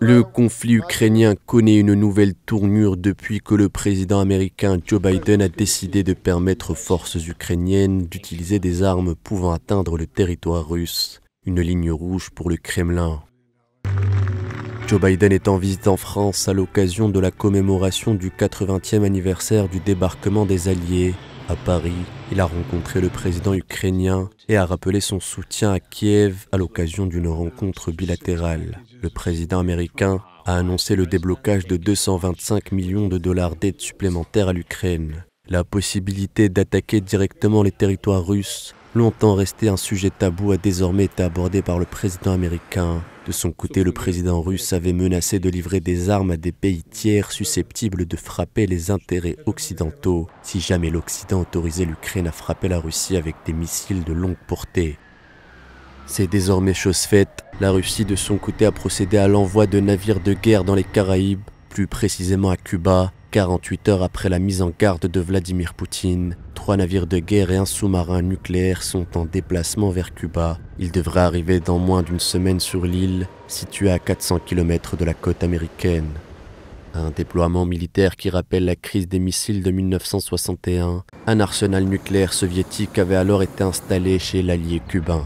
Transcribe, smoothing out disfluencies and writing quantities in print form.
Le conflit ukrainien connaît une nouvelle tournure depuis que le président américain Joe Biden a décidé de permettre aux forces ukrainiennes d'utiliser des armes pouvant atteindre le territoire russe, une ligne rouge pour le Kremlin. Joe Biden est en visite en France à l'occasion de la commémoration du 80e anniversaire du débarquement des Alliés. À Paris, il a rencontré le président ukrainien et a rappelé son soutien à Kiev à l'occasion d'une rencontre bilatérale. Le président américain a annoncé le déblocage de 225 millions de dollars d'aide supplémentaire à l'Ukraine. La possibilité d'attaquer directement les territoires russes, longtemps resté un sujet tabou, a désormais été abordé par le président américain. De son côté, le président russe avait menacé de livrer des armes à des pays tiers susceptibles de frapper les intérêts occidentaux si jamais l'Occident autorisait l'Ukraine à frapper la Russie avec des missiles de longue portée. C'est désormais chose faite. La Russie de son côté a procédé à l'envoi de navires de guerre dans les Caraïbes, plus précisément à Cuba, 48 heures après la mise en garde de Vladimir Poutine. 3 navires de guerre et un sous-marin nucléaire sont en déplacement vers Cuba. Ils devraient arriver dans moins d'une semaine sur l'île, située à 400 km de la côte américaine. Un déploiement militaire qui rappelle la crise des missiles de 1961. Un arsenal nucléaire soviétique avait alors été installé chez l'allié cubain.